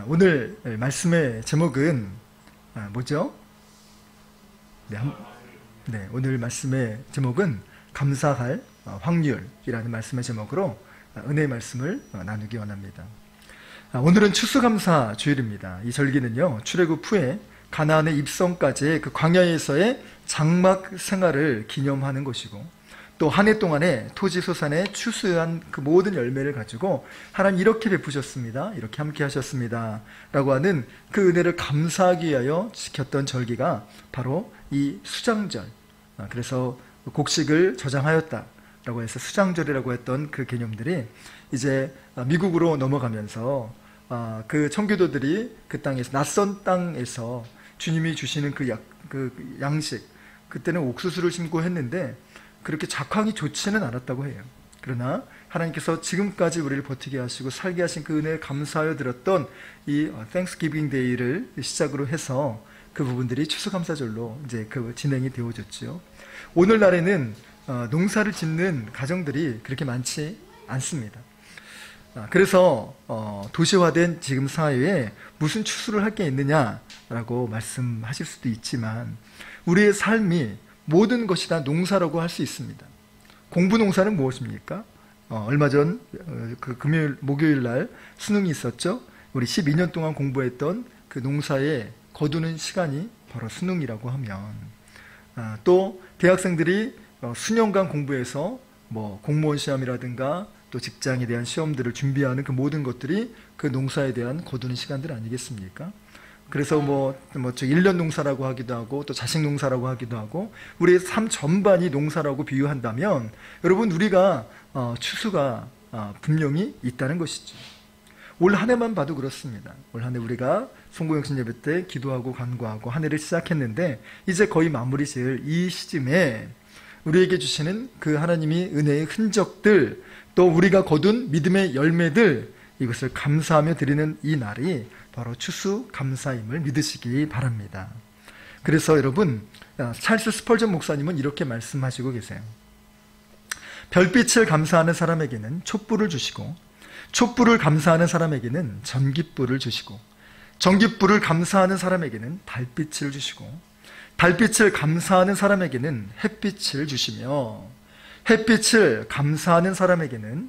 오늘 말씀의 제목은 뭐죠? 오늘 말씀의 제목은 감사할 확률이라는 말씀의 제목으로 은혜의 말씀을 나누기 원합니다. 오늘은 추수감사 주일입니다. 이 절기는요, 출애굽 후에 가나안의 입성까지의 그 광야에서의 장막 생활을 기념하는 것이고, 또 한 해 동안에 토지 소산에 추수한 그 모든 열매를 가지고 하나님 이렇게 베푸셨습니다, 이렇게 함께 하셨습니다 라고 하는 그 은혜를 감사하기 위하여 지켰던 절기가 바로 이 수장절, 그래서 곡식을 저장하였다 라고 해서 수장절이라고 했던 그 개념들이 이제 미국으로 넘어가면서 그 청교도들이 그 땅에서, 낯선 땅에서 주님이 주시는 그 양식, 그때는 옥수수를 심고 했는데 그렇게 작황이 좋지는 않았다고 해요. 그러나 하나님께서 지금까지 우리를 버티게 하시고 살게 하신 그 은혜에 감사하여 드렸던 이 Thanksgiving Day를 시작으로 해서 그 부분들이 추수감사절로 이제 그 진행이 되어졌죠. 오늘날에는 농사를 짓는 가정들이 그렇게 많지 않습니다. 그래서 도시화된 지금 사회에 무슨 추수를 할 게 있느냐라고 말씀하실 수도 있지만, 우리의 삶이 모든 것이 다 농사라고 할 수 있습니다. 공부 농사는 무엇입니까? 얼마 전 그 목요일 날 수능이 있었죠. 우리 12년 동안 공부했던 그 농사에 거두는 시간이 바로 수능이라고 하면, 또 대학생들이 수년간 공부해서 뭐 공무원 시험이라든가 또 직장에 대한 시험들을 준비하는 그 모든 것들이 그 농사에 대한 거두는 시간들 아니겠습니까? 그래서 뭐 1년 농사라고 하기도 하고 또 자식 농사라고 하기도 하고, 우리의 삶 전반이 농사라고 비유한다면 여러분, 우리가 추수가 분명히 있다는 것이죠. 올 한 해만 봐도 그렇습니다. 올 한 해 우리가 송구영신 예배 때 기도하고 간구하고 한 해를 시작했는데, 이제 거의 마무리 지을 이 시점에 우리에게 주시는 그 하나님이 은혜의 흔적들, 또 우리가 거둔 믿음의 열매들, 이것을 감사하며 드리는 이 날이 바로 추수감사임을 믿으시기 바랍니다. 그래서 여러분, 찰스 스펄전 목사님은 이렇게 말씀하시고 계세요. 별빛을 감사하는 사람에게는 촛불을 주시고, 촛불을 감사하는 사람에게는 전깃불을 주시고, 전깃불을 감사하는 사람에게는 달빛을 주시고, 달빛을 감사하는 사람에게는 햇빛을 주시며, 햇빛을 감사하는 사람에게는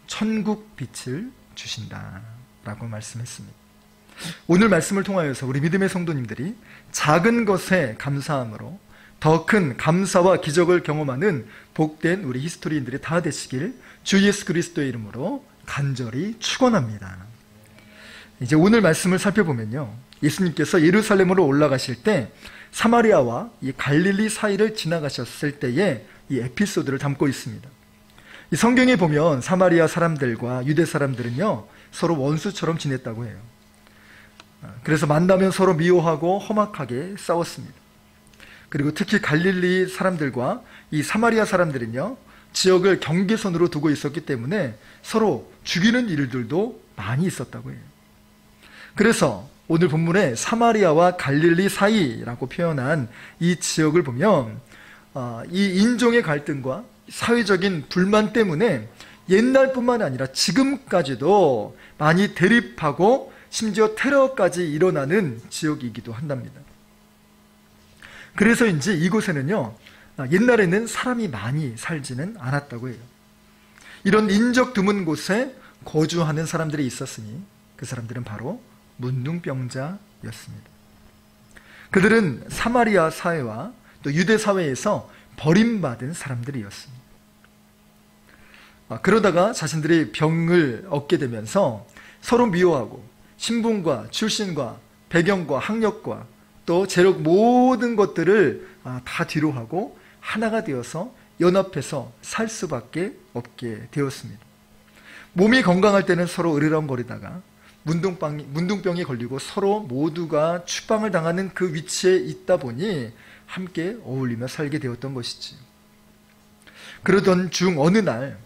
천국빛을 주신다 라고 말씀했습니다. 오늘 말씀을 통하여서 우리 믿음의 성도님들이 작은 것에 감사함으로 더 큰 감사와 기적을 경험하는 복된 우리 히스토리인들이 다 되시길 주 예수 그리스도의 이름으로 간절히 축원합니다. 이제 오늘 말씀을 살펴보면요, 예수님께서 예루살렘으로 올라가실 때 사마리아와 이 갈릴리 사이를 지나가셨을 때의 이 에피소드를 담고 있습니다. 이 성경에 보면 사마리아 사람들과 유대 사람들은요, 서로 원수처럼 지냈다고 해요. 그래서 만나면 서로 미워하고 험악하게 싸웠습니다. 그리고 특히 갈릴리 사람들과 이 사마리아 사람들은요, 지역을 경계선으로 두고 있었기 때문에 서로 죽이는 일들도 많이 있었다고 해요. 그래서 오늘 본문에 사마리아와 갈릴리 사이라고 표현한 이 지역을 보면 이 인종의 갈등과 사회적인 불만 때문에 옛날뿐만 아니라 지금까지도 많이 대립하고 심지어 테러까지 일어나는 지역이기도 한답니다. 그래서인지 이곳에는요, 옛날에는 사람이 많이 살지는 않았다고 해요. 이런 인적 드문 곳에 거주하는 사람들이 있었으니 그 사람들은 바로 문둥병자였습니다. 그들은 사마리아 사회와 또 유대 사회에서 버림받은 사람들이었습니다. 그러다가 자신들이 병을 얻게 되면서 서로 미워하고 신분과 출신과 배경과 학력과 또 재력 모든 것들을 다 뒤로하고 하나가 되어서 연합해서 살 수밖에 없게 되었습니다. 몸이 건강할 때는 서로 으르렁거리다가 문둥병이 걸리고 서로 모두가 추방을 당하는 그 위치에 있다 보니 함께 어울리며 살게 되었던 것이지. 그러던 중 어느 날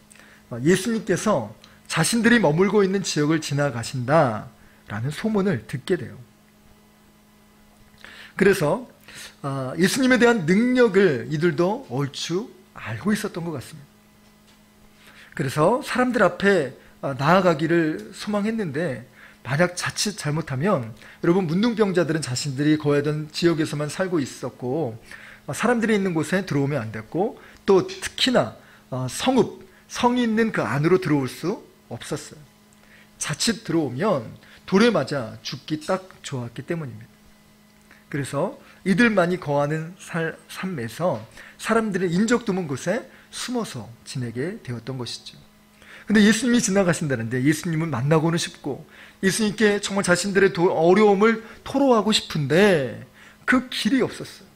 예수님께서 자신들이 머물고 있는 지역을 지나가신다라는 소문을 듣게 돼요. 그래서 예수님에 대한 능력을 이들도 얼추 알고 있었던 것 같습니다. 그래서 사람들 앞에 나아가기를 소망했는데 만약 자칫 잘못하면 여러분 문둥병자들은 자신들이 거하던 지역에서만 살고 있었고 사람들이 있는 곳에 들어오면 안 됐고 또 특히나 성이 있는 그 안으로 들어올 수 없었어요. 자칫 들어오면 돌에 맞아 죽기 딱 좋았기 때문입니다. 그래서 이들만이 거하는 삶에서 사람들의 인적 드문 곳에 숨어서 지내게 되었던 것이죠. 근데 예수님이 지나가신다는데 예수님을 만나고는 싶고 예수님께 정말 자신들의 어려움을 토로하고 싶은데 그 길이 없었어요.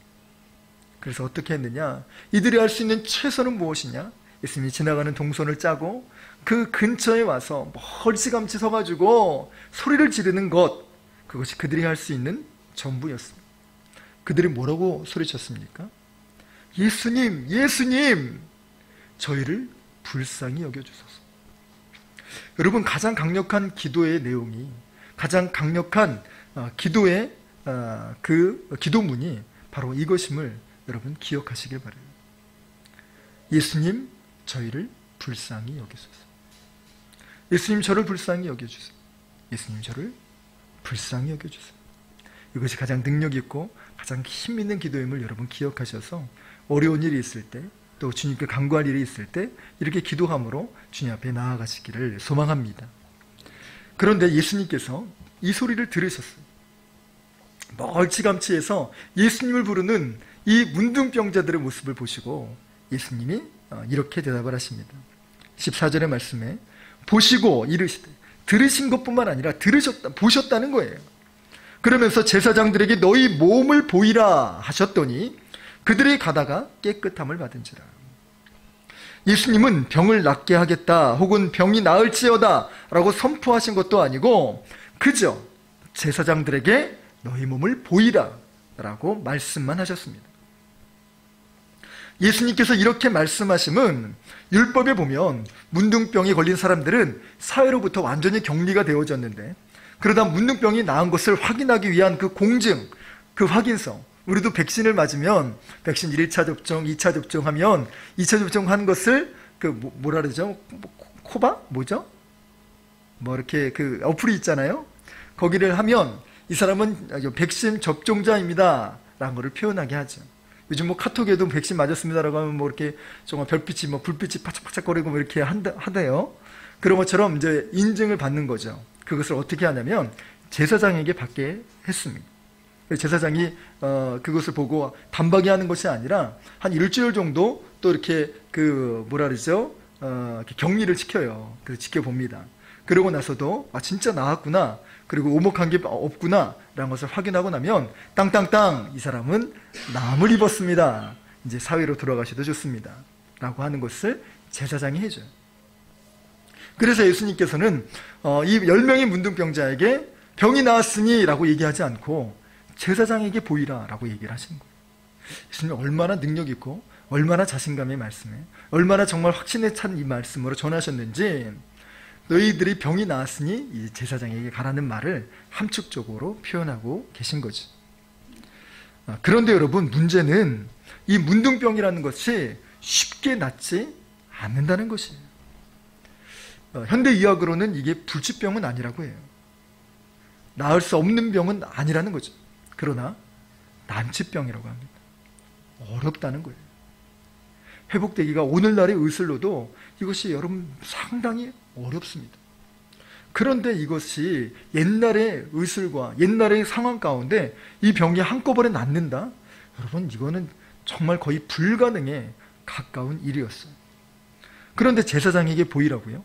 그래서 어떻게 했느냐? 이들이 할 수 있는 최선은 무엇이냐? 예수님이 지나가는 동선을 짜고 그 근처에 와서 멀찌감치 서가지고 소리를 지르는 것, 그것이 그들이 할 수 있는 전부였습니다. 그들이 뭐라고 소리쳤습니까? 예수님, 예수님, 저희를 불쌍히 여겨주소서. 여러분, 가장 강력한 기도의 내용이, 가장 강력한 기도의 그 기도문이 바로 이것임을 여러분 기억하시길 바라요. 예수님, 저희를 불쌍히 여기소서. 예수님, 저를 불쌍히 여겨주세요. 예수님, 저를 불쌍히 여겨주세요. 이것이 가장 능력 있고 가장 힘 있는 기도임을 여러분 기억하셔서 어려운 일이 있을 때, 또 주님께 간구할 일이 있을 때 이렇게 기도함으로 주님 앞에 나아가시기를 소망합니다. 그런데 예수님께서 이 소리를 들으셨어요. 멀찌감치해서 예수님을 부르는 이 문둥병자들의 모습을 보시고 예수님이 이렇게 대답을 하십니다. 14절의 말씀에 보시고 이르시되, 들으신 것뿐만 아니라 보셨다는 거예요. 그러면서 제사장들에게 너희 몸을 보이라 하셨더니 그들이 가다가 깨끗함을 받은지라. 예수님은 병을 낫게 하겠다 혹은 병이 나을지어다 라고 선포하신 것도 아니고 그저 제사장들에게 너희 몸을 보이라 라고 말씀만 하셨습니다. 예수님께서 이렇게 말씀하심은 율법에 보면 문둥병이 걸린 사람들은 사회로부터 완전히 격리가 되어졌는데 그러다 문둥병이 나은 것을 확인하기 위한 그 공증, 그 확인성, 우리도 백신을 맞으면 백신 1차 접종, 2차 접종하면 2차 접종한 것을 뭐라 그러죠? 코바? 뭐죠? 이렇게 그 어플이 있잖아요. 거기를 하면 이 사람은 백신 접종자입니다 라는 것을 표현하게 하죠. 요즘 카톡에도 백신 맞았습니다라고 하면 이렇게 정말 별빛이 불빛이 파짝파짝거리고 이렇게 하대요. 그런 것처럼 이제 인증을 받는 거죠. 그것을 어떻게 하냐면 제사장에게 받게 했습니다. 제사장이 그것을 보고 단박에 하는 것이 아니라 한 일주일 정도 또 이렇게 이렇게 격리를 지켜요. 그래서 지켜봅니다. 그러고 나서도 진짜 나았구나, 그리고 오목한 게 없구나 라는 것을 확인하고 나면 땅땅땅, 이 사람은 남을 입었습니다, 이제 사회로 돌아가셔도 좋습니다 라고 하는 것을 제사장이 해줘요. 그래서 예수님께서는 이 10명의 문둥병자에게 병이 나았으니 라고 얘기하지 않고 제사장에게 보이라 라고 얘기를 하시는 거예요. 예수님이 얼마나 능력 있고 얼마나 자신감의 말씀에, 얼마나 정말 확신에 찬 이 말씀으로 전하셨는지, 너희들이 병이 나았으니 이 제사장에게 가라는 말을 함축적으로 표현하고 계신 거죠. 그런데 여러분, 문제는 이 문둥병이라는 것이 쉽게 낫지 않는다는 것이에요. 현대의학으로는 이게 불치병은 아니라고 해요. 나을 수 없는 병은 아니라는 거죠. 그러나 난치병이라고 합니다. 어렵다는 거예요. 회복되기가 오늘날의 의술로도 이것이 여러분 상당히 어렵습니다. 그런데 이것이 옛날의 의술과 옛날의 상황 가운데 이 병이 한꺼번에 낫는다? 여러분, 이거는 정말 거의 불가능에 가까운 일이었어요. 그런데 제사장에게 보이라고요?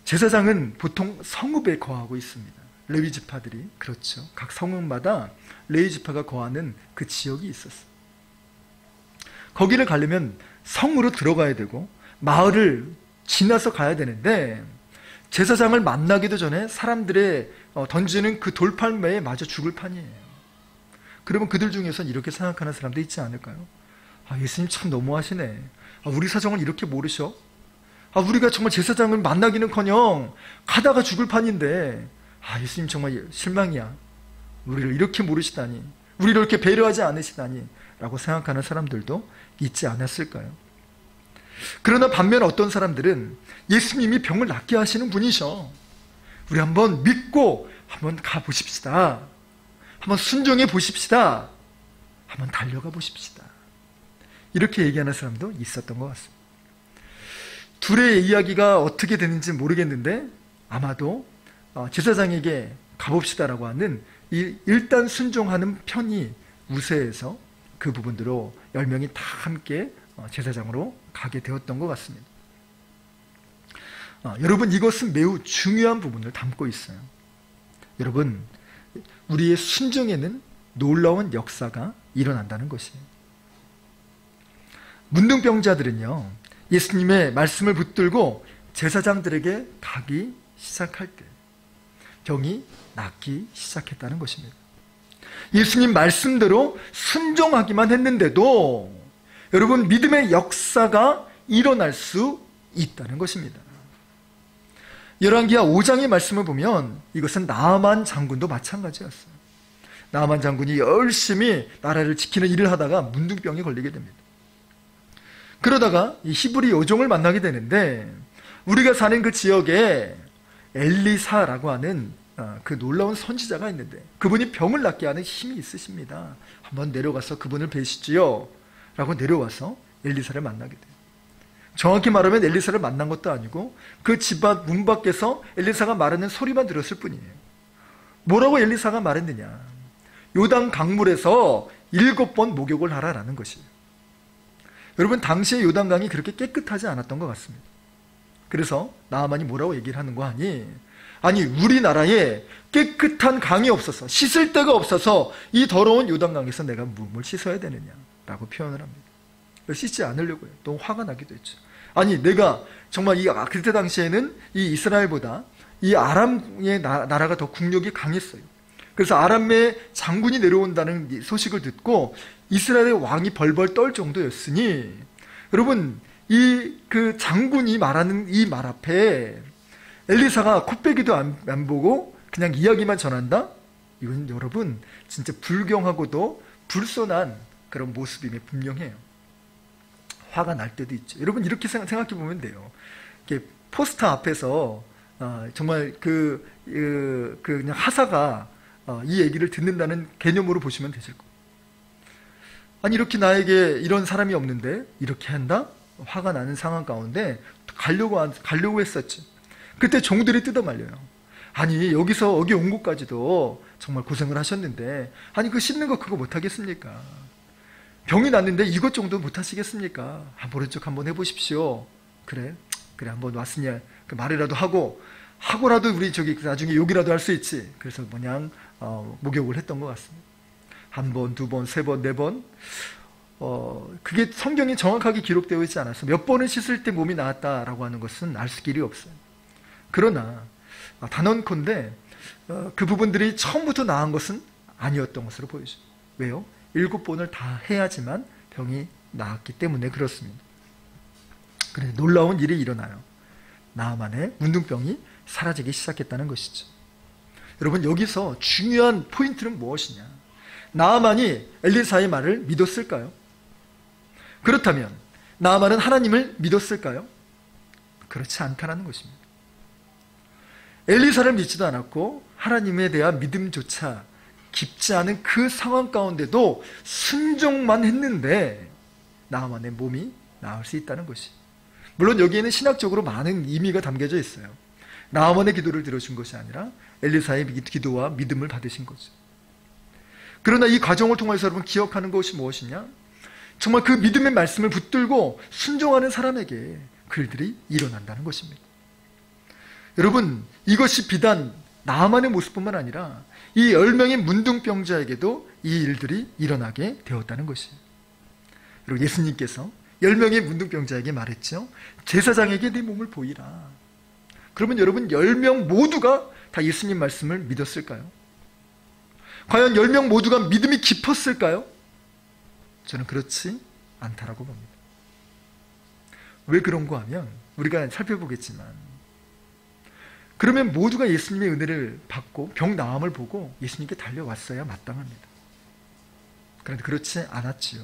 제사장은 보통 성읍에 거하고 있습니다. 레위 지파들이, 그렇죠, 각 성읍마다 레위 지파가 거하는 그 지역이 있었어요. 거기를 가려면 성으로 들어가야 되고 마을을 지나서 가야 되는데 제사장을 만나기도 전에 사람들의 던지는 그 돌팔매에 맞아 죽을 판이에요. 그러면 그들 중에서는 이렇게 생각하는 사람도 있지 않을까요? 예수님 참 너무하시네. 우리 사정을 이렇게 모르셔? 우리가 정말 제사장을 만나기는커녕 가다가 죽을 판인데 예수님 정말 실망이야. 우리를 이렇게 모르시다니, 우리를 이렇게 배려하지 않으시다니 라고 생각하는 사람들도 있지 않았을까요? 그러나 반면 어떤 사람들은 예수님이 병을 낫게 하시는 분이셔, 우리 한번 믿고 한번 가보십시다. 한번 순종해 보십시다. 한번 달려가 보십시다. 이렇게 얘기하는 사람도 있었던 것 같습니다. 둘의 이야기가 어떻게 되는지 모르겠는데 아마도 제사장에게 가봅시다라고 하는 일단 순종하는 편이 우세해서 그 부분으로 10명이 다 함께 제사장으로 가게 되었던 것 같습니다. 여러분, 이것은 매우 중요한 부분을 담고 있어요. 여러분, 우리의 순종에는 놀라운 역사가 일어난다는 것이에요. 문둥병자들은요, 예수님의 말씀을 붙들고 제사장들에게 가기 시작할 때 병이 낫기 시작했다는 것입니다. 예수님 말씀대로 순종하기만 했는데도 여러분, 믿음의 역사가 일어날 수 있다는 것입니다. 열왕기하 5장의 말씀을 보면 이것은 나아만 장군도 마찬가지였어요. 나아만 장군이 열심히 나라를 지키는 일을 하다가 문둥병에 걸리게 됩니다. 그러다가 이 히브리 여종을 만나게 되는데 우리가 사는 그 지역에 엘리사라고 하는 그 놀라운 선지자가 있는데 그분이 병을 낫게 하는 힘이 있으십니다. 한번 내려가서 그분을 뵈시지요 라고 내려와서 엘리사를 만나게 돼요. 정확히 말하면 엘리사를 만난 것도 아니고 그 집 앞 문 밖에서 엘리사가 말하는 소리만 들었을 뿐이에요. 뭐라고 엘리사가 말했느냐, 요단 강물에서 7번 목욕을 하라라는 것이에요. 여러분, 당시에 요단강이 그렇게 깨끗하지 않았던 것 같습니다. 그래서 나아만이 뭐라고 얘기를 하는 거 아니, 우리나라에 깨끗한 강이 없어서, 씻을 데가 없어서 이 더러운 요단강에서 내가 몸을 씻어야 되느냐라고 표현을 합니다. 씻지 않으려고 해요. 너무 화가 나기도 했죠. 아니, 내가 정말 그때 당시에는 이 이스라엘보다 이 아람의 나라가 더 국력이 강했어요. 그래서 아람의 장군이 내려온다는 소식을 듣고 이스라엘의 왕이 벌벌 떨 정도였으니, 여러분, 그 장군이 말하는 이 말 앞에 엘리사가 코빼기도 안 보고 그냥 이야기만 전한다? 이건 여러분 진짜 불경하고도 불손한 그런 모습임에 분명해요. 화가 날 때도 있죠. 여러분, 이렇게 생각해 보면 돼요. 이렇게 포스터 앞에서 정말 그냥 하사가 이 얘기를 듣는다는 개념으로 보시면 되실 거예요. 아니, 이렇게 나에게 이런 사람이 없는데 이렇게 한다? 화가 나는 상황 가운데 가려고 했었죠. 그때 종들이 뜯어말려요. 아니, 여기 온 곳까지도 정말 고생을 하셨는데, 아니, 그 씻는 거 그거 못하겠습니까? 병이 났는데 이것 정도 못하시겠습니까? 모른 척 한번 해보십시오. 그래 한번 왔으니 그 말이라도 하고라도 우리 나중에 욕이라도 할 수 있지. 그래서 그냥 목욕을 했던 것 같습니다. 1번, 2번, 3번, 4번. 그게 성경에 정확하게 기록되어 있지 않아서 몇 번을 씻을 때 몸이 나았다라고 하는 것은 알 수 길이 없어요. 그러나 단언컨대 그 부분들이 처음부터 나은 것은 아니었던 것으로 보여져요. 왜요? 7번을 다 해야지만 병이 나았기 때문에 그렇습니다. 그런데 놀라운 일이 일어나요. 나아만의 문둥병이 사라지기 시작했다는 것이죠. 여러분, 여기서 중요한 포인트는 무엇이냐? 나아만이 엘리사의 말을 믿었을까요? 그렇다면 나아만은 하나님을 믿었을까요? 그렇지 않다는 것입니다. 엘리사를 믿지도 않았고 하나님에 대한 믿음조차 깊지 않은 그 상황 가운데도 순종만 했는데 나아만의 몸이 나을 수 있다는 것이. 물론 여기에는 신학적으로 많은 의미가 담겨져 있어요. 나아만의 기도를 들어준 것이 아니라 엘리사의 기도와 믿음을 받으신 거죠. 그러나 이 과정을 통해서 여러분 기억하는 것이 무엇이냐? 정말 그 믿음의 말씀을 붙들고 순종하는 사람에게 그 일들이 일어난다는 것입니다. 여러분, 이것이 비단 나아만의 모습뿐만 아니라 이 10명의 문둥병자에게도 이 일들이 일어나게 되었다는 것이에요. 그리고 예수님께서 10명의 문둥병자에게 말했죠. 제사장에게 네 몸을 보이라. 그러면 여러분, 10명 모두가 다 예수님 말씀을 믿었을까요? 과연 10명 모두가 믿음이 깊었을까요? 저는 그렇지 않다라고 봅니다. 왜 그런가 하면 우리가 살펴보겠지만, 그러면 모두가 예수님의 은혜를 받고 병 나음을 보고 예수님께 달려왔어야 마땅합니다. 그런데 그렇지 않았지요.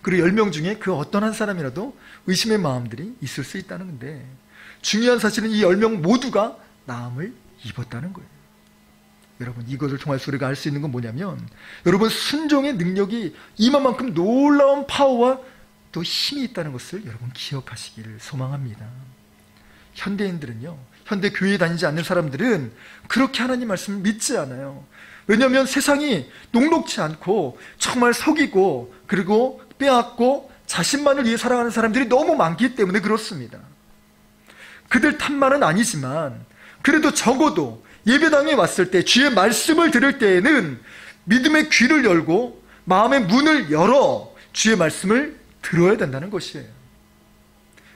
그리고 10명 중에 그 어떤 한 사람이라도 의심의 마음들이 있을 수 있다는 건데, 중요한 사실은 이 10명 모두가 나음을 입었다는 거예요. 여러분, 이것을 통해서 우리가 알 수 있는 건 뭐냐면, 여러분, 순종의 능력이 이만큼 놀라운 파워와 또 힘이 있다는 것을 여러분 기억하시기를 소망합니다. 현대인들은요, 현대 교회에 다니지 않는 사람들은 그렇게 하나님 말씀을 믿지 않아요. 왜냐하면 세상이 녹록지 않고 정말 속이고 그리고 빼앗고 자신만을 위해 살아가는 사람들이 너무 많기 때문에 그렇습니다. 그들 탓만은 아니지만 그래도 적어도 예배당에 왔을 때 주의 말씀을 들을 때에는 믿음의 귀를 열고 마음의 문을 열어 주의 말씀을 들어야 된다는 것이에요.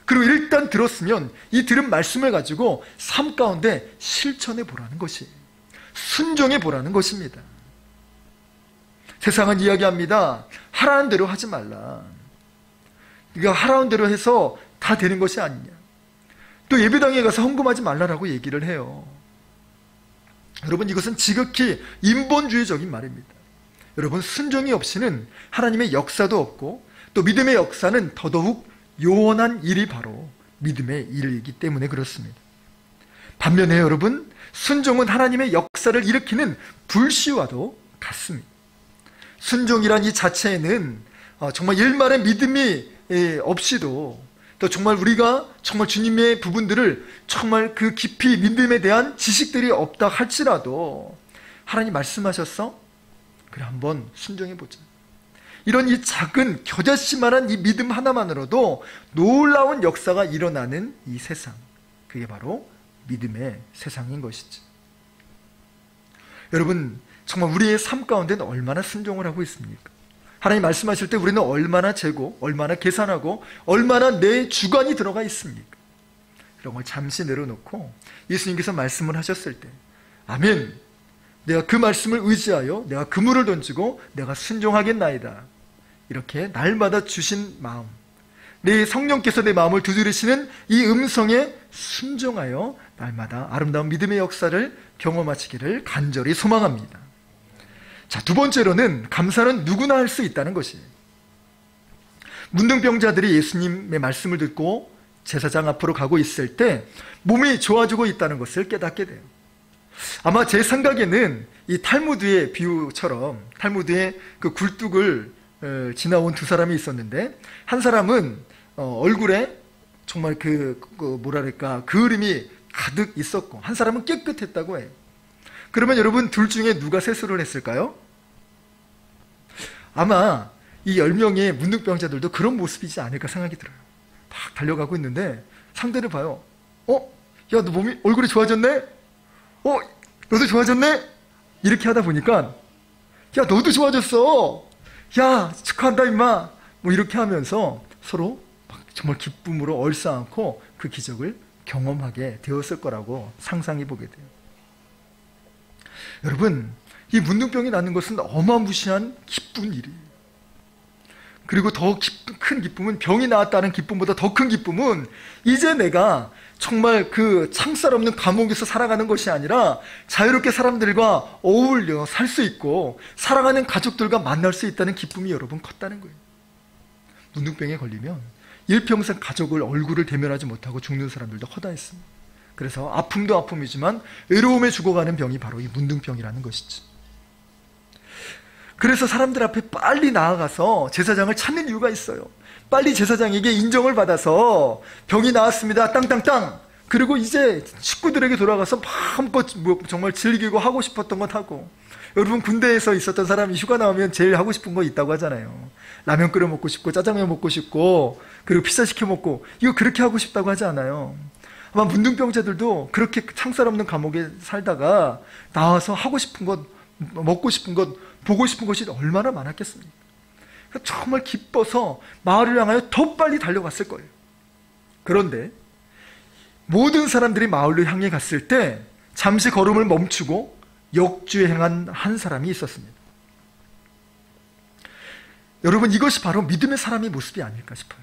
그리고 일단 들었으면 이 들은 말씀을 가지고 삶 가운데 실천해 보라는 것이에요. 순종해 보라는 것입니다. 세상은 이야기합니다. 하라는 대로 하지 말라. 네가 하라는 대로 해서 다 되는 것이 아니냐. 또 예배당에 가서 헌금하지 말라라고 얘기를 해요. 여러분, 이것은 지극히 인본주의적인 말입니다. 여러분, 순종이 없이는 하나님의 역사도 없고 또 믿음의 역사는 더더욱 요원한 일이 바로 믿음의 일이기 때문에 그렇습니다. 반면에 여러분, 순종은 하나님의 역사를 일으키는 불씨와도 같습니다. 순종이란 이 자체에는 정말 일말의 믿음이 없이도 또 정말 우리가 정말 주님의 부분들을 정말 그 깊이 믿음에 대한 지식들이 없다 할지라도 하나님 말씀하셨어? 그래, 한번 순종해보자. 이런 이 작은 겨자씨만한 이 믿음 하나만으로도 놀라운 역사가 일어나는 이 세상, 그게 바로 믿음의 세상인 것이죠. 여러분, 정말 우리의 삶 가운데는 얼마나 순종을 하고 있습니까? 하나님 말씀하실 때 우리는 얼마나 재고, 얼마나 계산하고, 얼마나 내 주관이 들어가 있습니까? 이런 걸 잠시 내려놓고 예수님께서 말씀을 하셨을 때, 아멘, 내가 그 말씀을 의지하여 내가 그물을 던지고 내가 순종하겠나이다. 이렇게 날마다 주신 마음, 내 성령께서 내 마음을 두드리시는 이 음성에 순종하여 날마다 아름다운 믿음의 역사를 경험하시기를 간절히 소망합니다. 자, 두 번째로는 감사는 누구나 할 수 있다는 것이에요. 문둥병자들이 예수님의 말씀을 듣고 제사장 앞으로 가고 있을 때 몸이 좋아지고 있다는 것을 깨닫게 돼요. 아마 제 생각에는 이 탈무드의 비유처럼 탈무드의 그 굴뚝을 지나온 두 사람이 있었는데, 한 사람은 얼굴에 정말 뭐랄까 그을음이 가득 있었고 한 사람은 깨끗했다고 해요. 그러면 여러분, 둘 중에 누가 세수를 했을까요? 아마 이 10명의 문둥병자들도 그런 모습이지 않을까 생각이 들어요. 막 달려가고 있는데 상대를 봐요. 야, 너 얼굴이 좋아졌네? 너도 좋아졌네? 이렇게 하다 보니까, 야, 너도 좋아졌어. 야, 축하한다 임마. 뭐 이렇게 하면서 서로 막 정말 기쁨으로 얼싸안고 그 기적을 경험하게 되었을 거라고 상상해 보게 돼요. 여러분, 이 문둥병이 낫는 것은 어마무시한 기쁜 일이에요. 그리고 더 큰 기쁨은, 병이 나았다는 기쁨보다 더 큰 기쁨은 이제 내가 정말 그 창살 없는 감옥에서 살아가는 것이 아니라 자유롭게 사람들과 어울려 살 수 있고 사랑하는 가족들과 만날 수 있다는 기쁨이 여러분 컸다는 거예요. 문둥병에 걸리면 일평생 가족을 얼굴을 대면하지 못하고 죽는 사람들도 허다했습니다. 그래서 아픔도 아픔이지만 외로움에 죽어가는 병이 바로 이 문둥병이라는 것이죠. 그래서 사람들 앞에 빨리 나아가서 제사장을 찾는 이유가 있어요. 빨리 제사장에게 인정을 받아서 병이 나았습니다, 땅땅땅. 그리고 이제 식구들에게 돌아가서 마음껏 정말 즐기고 하고 싶었던 것 하고. 여러분, 군대에서 있었던 사람이 휴가 나오면 제일 하고 싶은 거 있다고 하잖아요. 라면 끓여 먹고 싶고 짜장면 먹고 싶고 그리고 피자 시켜 먹고, 이거 그렇게 하고 싶다고 하지 않아요. 아마 문둥병자들도 그렇게 창살 없는 감옥에 살다가 나와서 하고 싶은 것, 먹고 싶은 것, 보고 싶은 것이 얼마나 많았겠습니까? 정말 기뻐서 마을을 향하여 더 빨리 달려갔을 거예요. 그런데 모든 사람들이 마을로 향해 갔을 때 잠시 걸음을 멈추고 역주행한 한 사람이 있었습니다. 여러분, 이것이 바로 믿음의 사람의 모습이 아닐까 싶어요.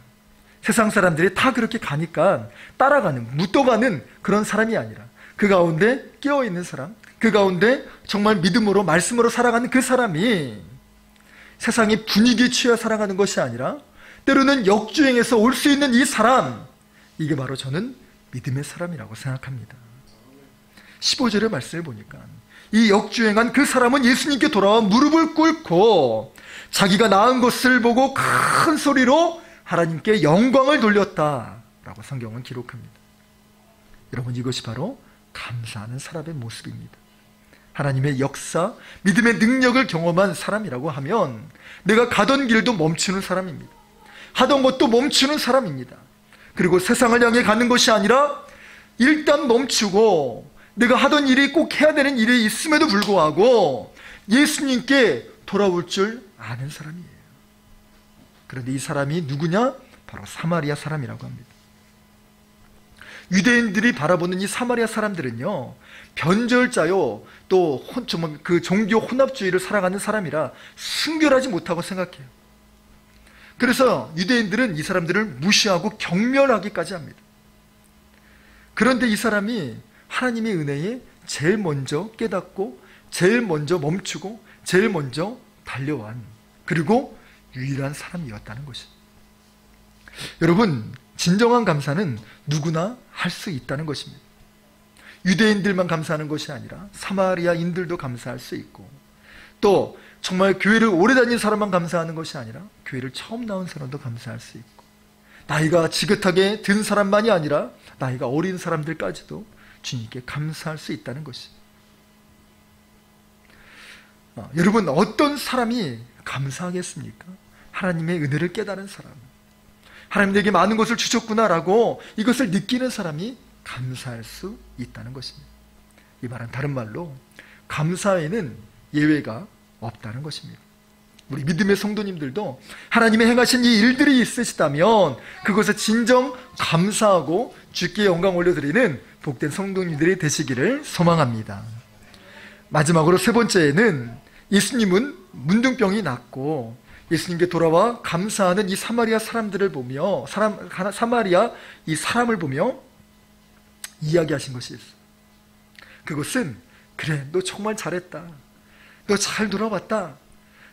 세상 사람들이 다 그렇게 가니까 따라가는, 묻어가는 그런 사람이 아니라 그 가운데 깨어있는 사람, 그 가운데 정말 믿음으로 말씀으로 살아가는 그 사람이 세상의 분위기에 취해 살아가는 것이 아니라 때로는 역주행해서 올 수 있는 이 사람, 이게 바로 저는 믿음의 사람이라고 생각합니다. 15절의 말씀을 보니까 이 역주행한 그 사람은 예수님께 돌아와 무릎을 꿇고 자기가 낳은 것을 보고 큰 소리로 하나님께 영광을 돌렸다라고 성경은 기록합니다. 여러분, 이것이 바로 감사하는 사람의 모습입니다. 하나님의 역사, 믿음의 능력을 경험한 사람이라고 하면 내가 가던 길도 멈추는 사람입니다. 하던 것도 멈추는 사람입니다. 그리고 세상을 향해 가는 것이 아니라 일단 멈추고 내가 하던 일이 꼭 해야 되는 일이 있음에도 불구하고 예수님께 돌아올 줄 아는 사람이에요. 그런데 이 사람이 누구냐? 바로 사마리아 사람이라고 합니다. 유대인들이 바라보는 이 사마리아 사람들은요, 변절자요, 또 그 종교 혼합주의를 살아가는 사람이라 순결하지 못하고 생각해요. 그래서 유대인들은 이 사람들을 무시하고 경멸하기까지 합니다. 그런데 이 사람이 하나님의 은혜에 제일 먼저 깨닫고 제일 먼저 멈추고 제일 먼저 달려온, 그리고 유일한 사람이었다는 것입니다. 여러분, 진정한 감사는 누구나 할 수 있다는 것입니다. 유대인들만 감사하는 것이 아니라 사마리아인들도 감사할 수 있고, 또 정말 교회를 오래 다닌 사람만 감사하는 것이 아니라 교회를 처음 나온 사람도 감사할 수 있고, 나이가 지긋하게 든 사람만이 아니라 나이가 어린 사람들까지도 주님께 감사할 수 있다는 것입니다. 여러분, 어떤 사람이 감사하겠습니까? 하나님의 은혜를 깨달은 사람, 하나님 내게 많은 것을 주셨구나라고 이것을 느끼는 사람이 감사할 수 있다는 것입니다. 이 말은 다른 말로 감사에는 예외가 없다는 것입니다. 우리 믿음의 성도님들도 하나님의 행하신 이 일들이 있으시다면 그것에 진정 감사하고 주께 영광 올려드리는 복된 성도님들이 되시기를 소망합니다. 마지막으로 세 번째는 예수님은 문둥병이 낫고 예수님께 돌아와 감사하는 이 사마리아 사람들을 보며 사마리아 이 사람을 보며 이야기하신 것이 있어요. 그것은, 그래, 너 정말 잘했다, 너 잘 돌아왔다,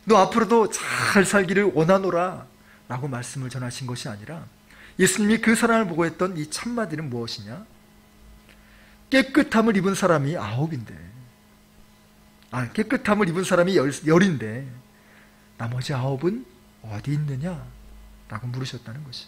너 앞으로도 잘 살기를 원하노라 라고 말씀을 전하신 것이 아니라, 예수님이 그 사람을 보고 했던 이 첫마디는 무엇이냐? 깨끗함을 입은 사람이 9인데, 깨끗함을 입은 사람이 10인데 나머지 9은 어디 있느냐? 라고 물으셨다는 것이.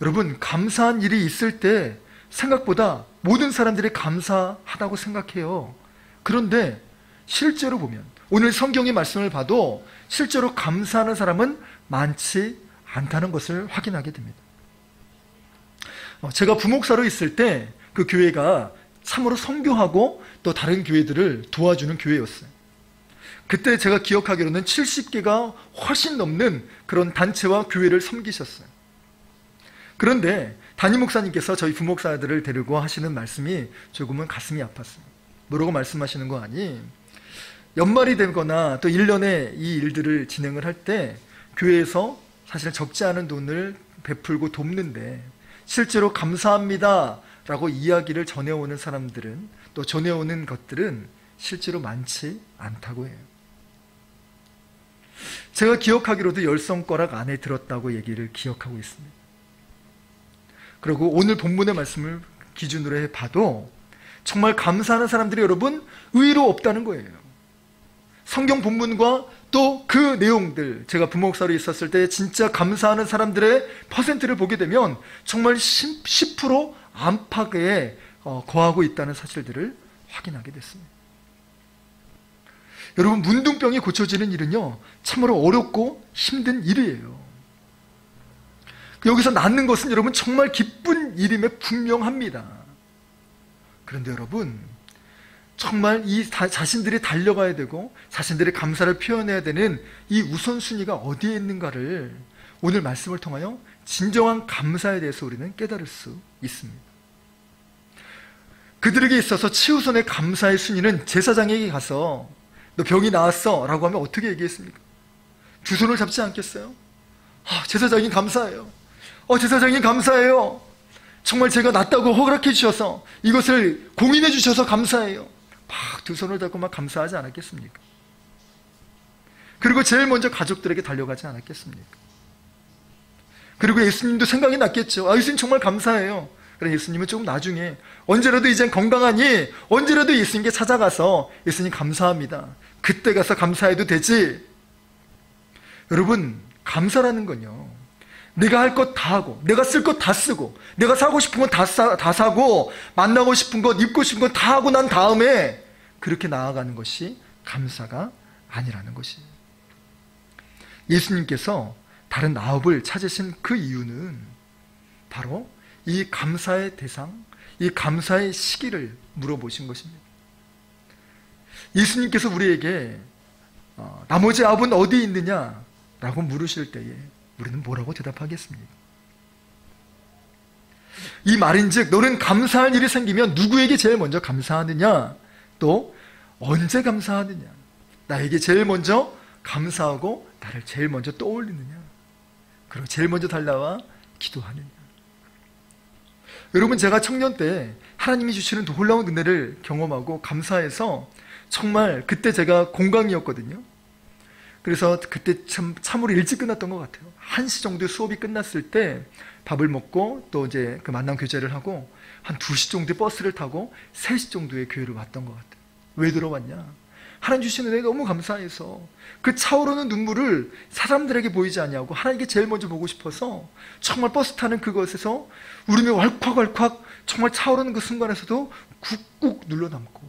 여러분, 감사한 일이 있을 때 생각보다 모든 사람들이 감사하다고 생각해요. 그런데 실제로 보면, 오늘 성경의 말씀을 봐도 실제로 감사하는 사람은 많지 않다는 것을 확인하게 됩니다. 제가 부목사로 있을 때 그 교회가 참으로 선교하고 또 다른 교회들을 도와주는 교회였어요. 그때 제가 기억하기로는 70개가 훨씬 넘는 그런 단체와 교회를 섬기셨어요. 그런데 담임 목사님께서 저희 부목사들을 데리고 하시는 말씀이 조금은 가슴이 아팠어요. 뭐라고 말씀하시는 거 아니? 연말이 되거나 또 1년에 이 일들을 진행을 할 때 교회에서 사실 적지 않은 돈을 베풀고 돕는데 실제로 감사합니다 라고 이야기를 전해오는 사람들은, 또 전해오는 것들은 실제로 많지 않다고 해요. 제가 기억하기로도 10손가락 안에 들었다고 얘기를 기억하고 있습니다. 그리고 오늘 본문의 말씀을 기준으로 해봐도 정말 감사하는 사람들이 여러분 의외로 없다는 거예요. 성경 본문과 또 그 내용들, 제가 부목사로 있었을 때 진짜 감사하는 사람들의 퍼센트를 보게 되면 정말 10% 안팎에 거하고 있다는 사실들을 확인하게 됐습니다. 여러분, 문둥병이 고쳐지는 일은요 참으로 어렵고 힘든 일이에요. 여기서 낫는 것은 여러분 정말 기쁜 일임에 분명합니다. 그런데 여러분, 정말 이 자신들이 달려가야 되고 자신들의 감사를 표현해야 되는 이 우선순위가 어디에 있는가를 오늘 말씀을 통하여 진정한 감사에 대해서 우리는 깨달을 수 있습니다. 그들에게 있어서 최우선의 감사의 순위는 제사장에게 가서 너 병이 나았어 라고 하면 어떻게 얘기했습니까? 두 손을 잡지 않겠어요? 제사장님 감사해요. 제사장님 감사해요. 정말 제가 낫다고 허락해 주셔서 이것을 공인해 주셔서 감사해요. 막 두 손을 잡고 막 감사하지 않았겠습니까? 그리고 제일 먼저 가족들에게 달려가지 않았겠습니까? 그리고 예수님도 생각이 났겠죠. 예수님 정말 감사해요. 그래서 예수님은 조금 나중에 언제라도 이젠 건강하니 언제라도 예수님께 찾아가서 예수님 감사합니다. 그때 가서 감사해도 되지. 여러분, 감사라는 건요, 내가 할 것 다 하고 내가 쓸 것 다 쓰고 내가 사고 싶은 건 다 사고 만나고 싶은 것 입고 싶은 건 다 하고 난 다음에 그렇게 나아가는 것이 감사가 아니라는 것이에요. 예수님께서 다른 9을 찾으신 그 이유는 바로 이 감사의 대상, 이 감사의 시기를 물어보신 것입니다. 예수님께서 우리에게 나머지 9은 어디 있느냐 라고 물으실 때에 우리는 뭐라고 대답하겠습니까? 이 말인즉 너는 감사할 일이 생기면 누구에게 제일 먼저 감사하느냐, 또 언제 감사하느냐, 나에게 제일 먼저 감사하고 나를 제일 먼저 떠올리느냐, 그리고 제일 먼저 달려와 기도하느냐. 여러분, 제가 청년 때 하나님이 주시는 놀라운 은혜를 경험하고 감사해서 정말 그때 제가 공강이었거든요. 그래서 그때 참으로 일찍 끝났던 것 같아요. 1시 정도에 수업이 끝났을 때 밥을 먹고 또 이제 그 만남 교제를 하고 한 2시 정도에 버스를 타고 3시 정도에 교회를 왔던 것 같아요. 왜 들어왔냐? 하나님 주시는 은혜 너무 감사해서 그 차오르는 눈물을 사람들에게 보이지 아니하고 하나님께 제일 먼저 보고 싶어서 정말 버스 타는 그것에서 울음이 왈칵왈칵 정말 차오르는 그 순간에서도 꾹꾹 눌러 담고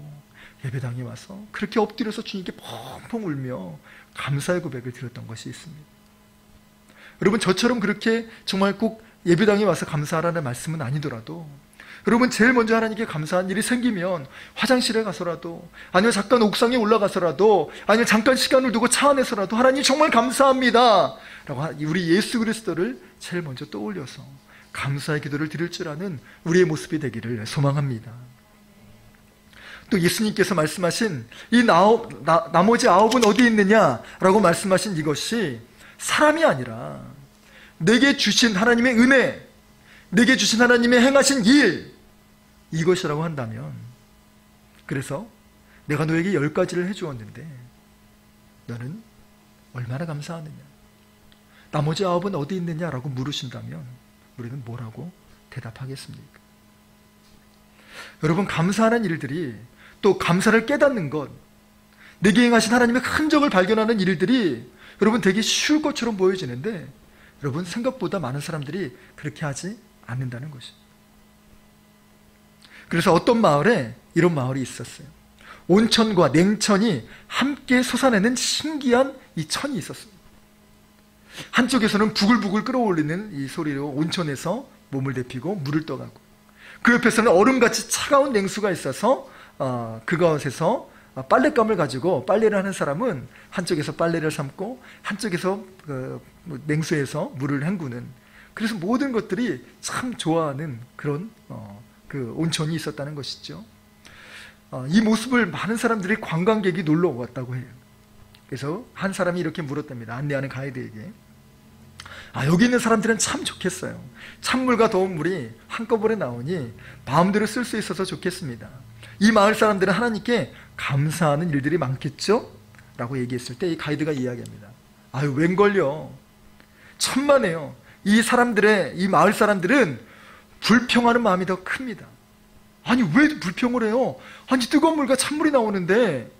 예배당에 와서 그렇게 엎드려서 주님께 펑펑 울며 감사의 고백을 드렸던 것이 있습니다. 여러분, 저처럼 그렇게 정말 꼭 예배당에 와서 감사하라는 말씀은 아니더라도 여러분, 제일 먼저 하나님께 감사한 일이 생기면 화장실에 가서라도, 아니면 잠깐 옥상에 올라가서라도, 아니면 잠깐 시간을 두고 차 안에서라도 하나님 정말 감사합니다 라고 우리 예수 그리스도를 제일 먼저 떠올려서 감사의 기도를 드릴 줄 아는 우리의 모습이 되기를 소망합니다. 또 예수님께서 말씀하신 이 나머지 9은 어디 있느냐라고 말씀하신 이것이 사람이 아니라 내게 주신 하나님의 은혜, 내게 주신 하나님의 행하신 일, 이것이라고 한다면, 그래서 내가 너에게 10가지를 해주었는데 너는 얼마나 감사하느냐, 나머지 9은 어디 있느냐라고 물으신다면 우리는 뭐라고 대답하겠습니까? 여러분, 감사하는 일들이, 또 감사를 깨닫는 것, 내게 행하신 하나님의 흔적을 발견하는 일들이 여러분 되게 쉬울 것처럼 보여지는데 여러분, 생각보다 많은 사람들이 그렇게 하지 않는다는 것이죠. 그래서 어떤 마을에 이런 마을이 있었어요. 온천과 냉천이 함께 솟아내는 신기한 이 천이 있었습니다. 한쪽에서는 부글부글 끌어올리는 이 소리로 온천에서 몸을 데피고 물을 떠가고, 그 옆에서는 얼음같이 차가운 냉수가 있어서 그것에서 빨랫감을 가지고 빨래를 하는 사람은 한쪽에서 빨래를 삶고 한쪽에서 그 냉수에서 물을 헹구는, 그래서 모든 것들이 참 좋아하는 그런 그 온천이 있었다는 것이죠. 이 모습을 많은 사람들이 관광객이 놀러 왔다고 해요. 그래서 한 사람이 이렇게 물었답니다. 안내하는 가이드에게. 여기 있는 사람들은 참 좋겠어요. 찬물과 더운 물이 한꺼번에 나오니 마음대로 쓸 수 있어서 좋겠습니다. 이 마을 사람들은 하나님께 감사하는 일들이 많겠죠? 라고 얘기했을 때 이 가이드가 이야기합니다. 웬걸요? 천만에요. 이 마을 사람들은 불평하는 마음이 더 큽니다. 아니, 왜 불평을 해요? 아니, 뜨거운 물과 찬물이 나오는데,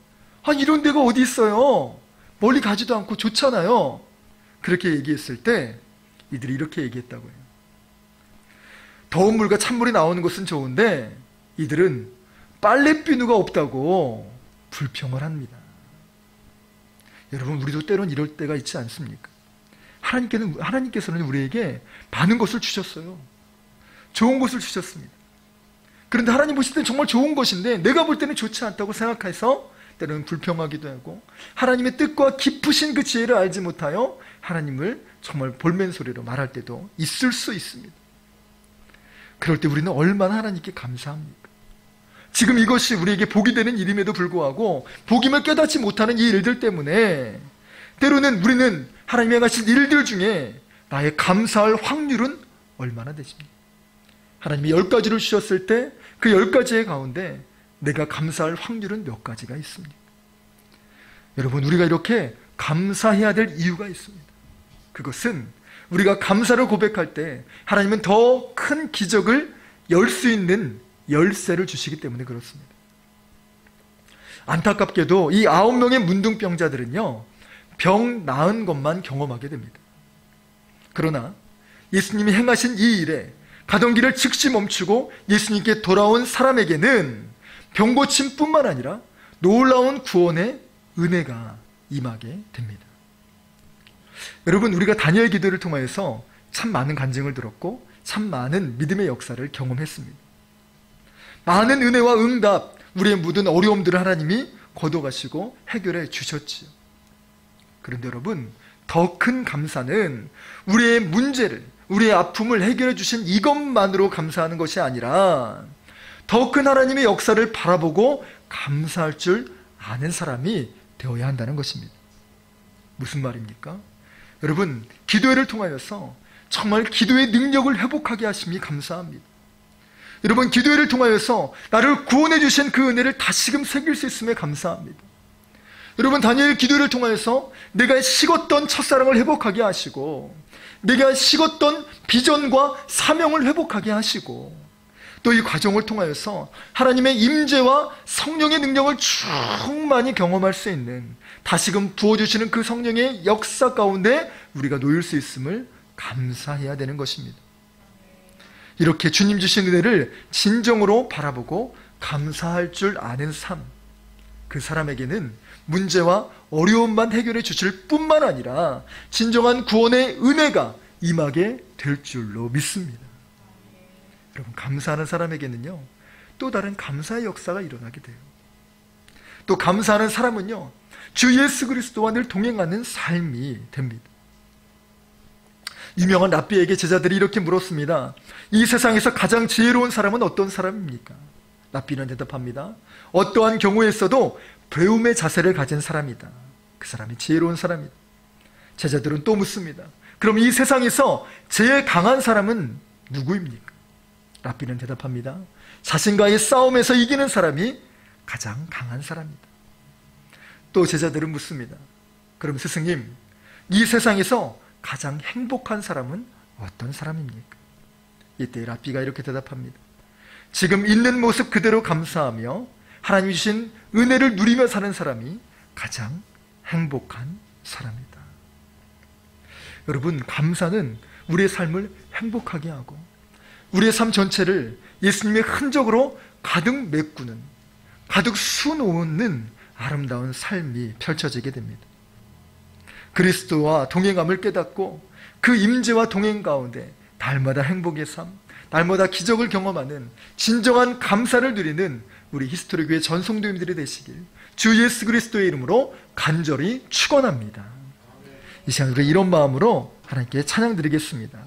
이런 데가 어디 있어요? 멀리 가지도 않고 좋잖아요. 그렇게 얘기했을 때 이들이 이렇게 얘기했다고 해요. 더운 물과 찬물이 나오는 것은 좋은데 이들은 빨래비누가 없다고 불평을 합니다. 여러분, 우리도 때론 이럴 때가 있지 않습니까? 하나님께서는 우리에게 많은 것을 주셨어요. 좋은 것을 주셨습니다. 그런데 하나님 보실 때는 정말 좋은 것인데 내가 볼 때는 좋지 않다고 생각해서 때로는 불평하기도 하고, 하나님의 뜻과 깊으신 그 지혜를 알지 못하여 하나님을 정말 볼멘 소리로 말할 때도 있을 수 있습니다. 그럴 때 우리는 얼마나 하나님께 감사합니까? 지금 이것이 우리에게 복이 되는 일임에도 불구하고 복임을 깨닫지 못하는 이 일들 때문에 때로는 우리는 하나님이 행하신 일들 중에 나의 감사할 확률은 얼마나 되십니까? 하나님이 10가지를 주셨을 때 그 10가지의 가운데 내가 감사할 확률은 몇 가지가 있습니까? 여러분, 우리가 이렇게 감사해야 될 이유가 있습니다. 그것은 우리가 감사를 고백할 때 하나님은 더 큰 기적을 열 수 있는 열쇠를 주시기 때문에 그렇습니다. 안타깝게도 이 9명의 문둥병자들은요, 병 나은 것만 경험하게 됩니다. 그러나 예수님이 행하신 이 일에 가던 길을 즉시 멈추고 예수님께 돌아온 사람에게는 병고침뿐만 아니라 놀라운 구원의 은혜가 임하게 됩니다. 여러분, 우리가 다니엘 기도를 통하여서 참 많은 간증을 들었고 참 많은 믿음의 역사를 경험했습니다. 많은 은혜와 응답, 우리의 모든 어려움들을 하나님이 거둬가시고 해결해 주셨지요. 그런데 여러분, 더 큰 감사는 우리의 문제를, 우리의 아픔을 해결해 주신 이것만으로 감사하는 것이 아니라 더 큰 하나님의 역사를 바라보고 감사할 줄 아는 사람이 되어야 한다는 것입니다. 무슨 말입니까? 여러분, 기도회를 통하여서 정말 기도의 능력을 회복하게 하심이 감사합니다. 여러분, 기도회를 통하여서 나를 구원해 주신 그 은혜를 다시금 새길 수 있음에 감사합니다. 여러분, 다니엘 기도회를 통하여서 내가 식었던 첫사랑을 회복하게 하시고, 내가 식었던 비전과 사명을 회복하게 하시고, 또 이 과정을 통하여서 하나님의 임재와 성령의 능력을 충만히 경험할 수 있는, 다시금 부어주시는 그 성령의 역사 가운데 우리가 놓일 수 있음을 감사해야 되는 것입니다. 이렇게 주님 주신 은혜를 진정으로 바라보고 감사할 줄 아는 삶, 그 사람에게는 문제와 어려움만 해결해 주실 뿐만 아니라 진정한 구원의 은혜가 임하게 될 줄로 믿습니다. 여러분, 감사하는 사람에게는요, 또 다른 감사의 역사가 일어나게 돼요. 또 감사하는 사람은요, 주 예수 그리스도와 늘 동행하는 삶이 됩니다. 유명한 랍비에게 제자들이 이렇게 물었습니다. 이 세상에서 가장 지혜로운 사람은 어떤 사람입니까? 랍비는 대답합니다. 어떠한 경우에서도 배움의 자세를 가진 사람이다. 그 사람이 지혜로운 사람이다. 제자들은 또 묻습니다. 그럼 이 세상에서 제일 강한 사람은 누구입니까? 랍비는 대답합니다. 자신과의 싸움에서 이기는 사람이 가장 강한 사람이다. 또 제자들은 묻습니다. 그럼 스승님, 이 세상에서 가장 행복한 사람은 어떤 사람입니까? 이때 랍비가 이렇게 대답합니다. 지금 있는 모습 그대로 감사하며 하나님이 주신 은혜를 누리며 사는 사람이 가장 행복한 사람이다. 여러분, 감사는 우리의 삶을 행복하게 하고 우리의 삶 전체를 예수님의 흔적으로 가득 메꾸는, 가득 수놓는 아름다운 삶이 펼쳐지게 됩니다. 그리스도와 동행함을 깨닫고 그 임재와 동행 가운데 날마다 행복의 삶, 날마다 기적을 경험하는 진정한 감사를 누리는 우리 히스토리 교회 전성도님들이 되시길 주 예수 그리스도의 이름으로 간절히 축원합니다. 이 시간 우리 이런 마음으로 하나님께 찬양 드리겠습니다.